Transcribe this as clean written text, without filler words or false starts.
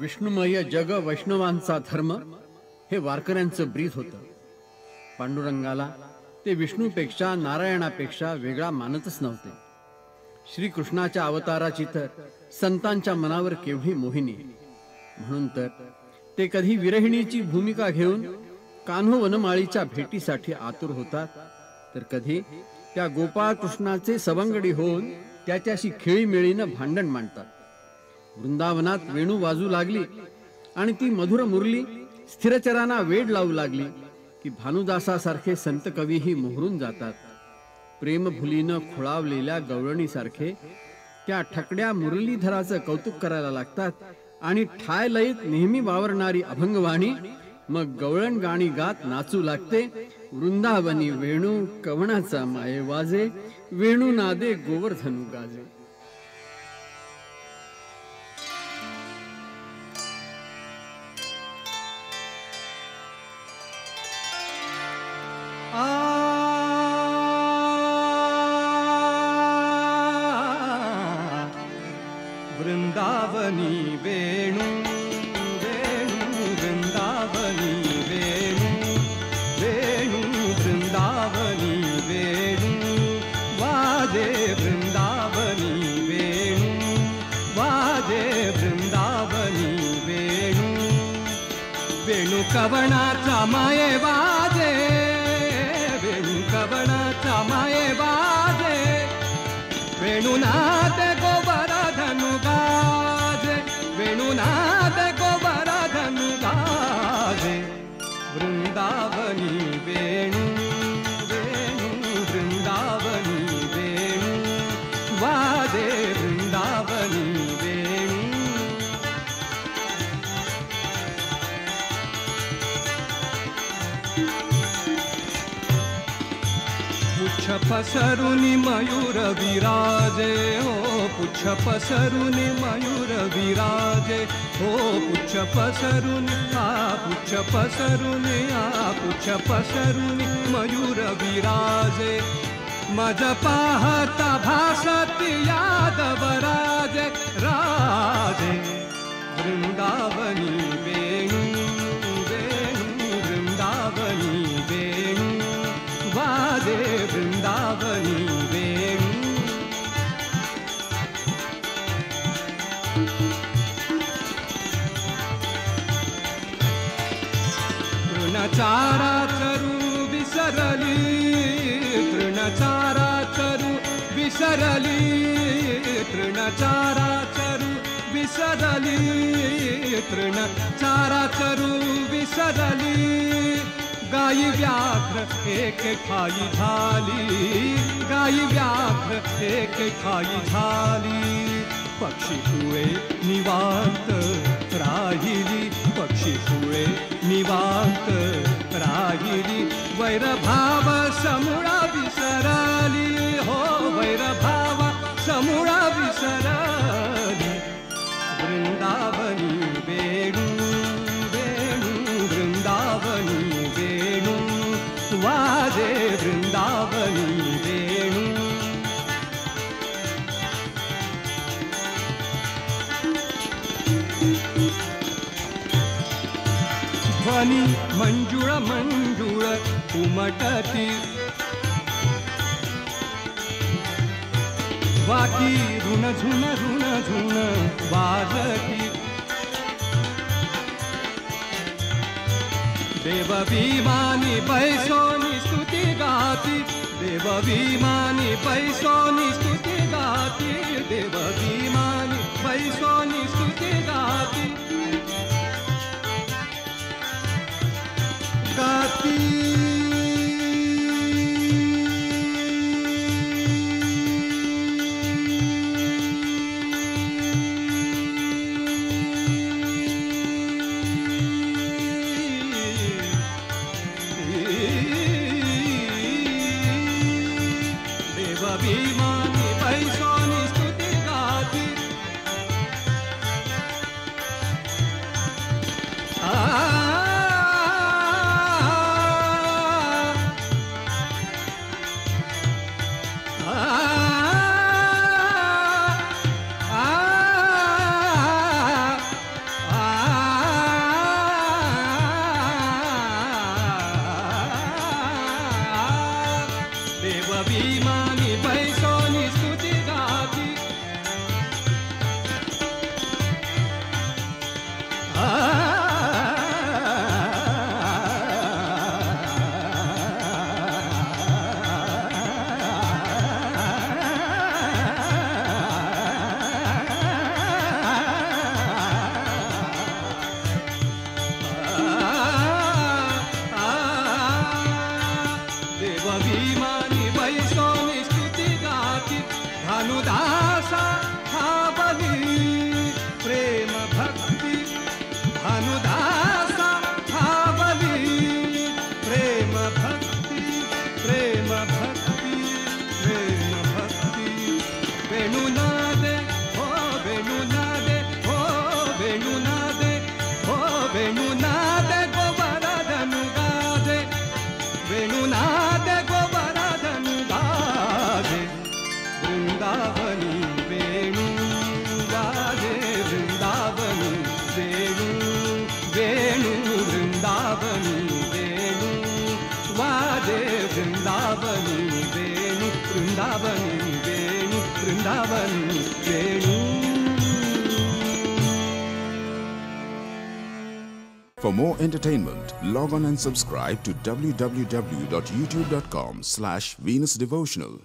विष्णुमय जग वैष्णवांचा धर्म हे वारकऱ्यांचं ब्रीद होतं. पांडुरंगाला ते विष्णूपेक्षा नारायणापेक्षा वेगळा मानतच नव्हते. श्रीकृष्णाच्या अवताराची तर संतांच्या मनावर केवढी मोहिनी. म्हणून तर ते कधी विरहिणीची भूमिका घेऊन कान्हो वनमाळीच्या भेटीसाठी आतुर होतात, तर कधी त्या गोपाळ कृष्णाचे सवंगडी होऊन त्याच्याशी खेळीमेळीनं भांडण मांडतात. वृंदावनात वेणू वाजू लागली आणि ती मधुर मुरली स्थिरचरांना वेड लावू लागली की भानुदासासारखे संत कवीही मोहरून जातात. प्रेमभुलीनं खुळावलेल्या गवळणीसारखे त्या ठकड्या मुरलीधराचं कौतुक करायला लागतात आणि ठाय लयीत नेहमी वावरणारी अभंगवाणी मग गवळण गाणी गात नाचू लागते. वृंदावनी वेणू कवणाचा माये वाजे, वेणू नादे गोवर्धनु गाजे. वृंदावनी वेणु वेणु वृंदावनी वेणु वेणु वृंदावनी वेणु वाजे वृंदावनी वेणु वाजे वृंदावनी वेणु वेणु कवणाचा माये वाजे वेणु कवणाचा माये वाजे वेणुनाद गोवर्धनु गाजे वेणुनाद गोवर्धनु गाजे. वृंदावनी वेणु वेणु वृंदावनी वेणु वाजे वृंदावनी वेणु. पुच्छ पसरुनि मयूर विराजे हो पुच्छ पसरुनि मयूर विराजे हो पुच्छ पसरुनि पुच्छ पसरुनि पुच्छ पसरुनि मयूर विराजे. मज पाहता भासती यादव राजे राजे. वृंदावनी वेणु वेणु वृंदावनी वेणु वाजे वृंदावनी वेणु. तृणचारा चरु विसरली तृणचारा चरु विसरली तृणचारा चरु विसरली तृणचारा चरु विसरली. गाई व्याघ्र एक ठाई झाली गाई व्याघ्र एक ठाई झाली. पक्षी कुळे निवांत राहिली पक्षी कुळे निवांत राहिली. वैरभाव समूळा विसरली हो वैरभाव समूळा विसरली. वृंदावनी वेणु वेणु वृंदावनी वेणु वाजे वृंदावनी वेणु. ध्वनी मंजुळ मंजुळ उमटती वाकी ऋण झुन वाजती. देव विमानी पैसोनी स्तुती गाती देव विमानी पैसोनी स्तुती गाती देव विमानी पैसोनी स्तुती गाती गाती. देव विमानी पैसोनी For more entertainment, log on and subscribe to www.youtube.com/Venus Devotional.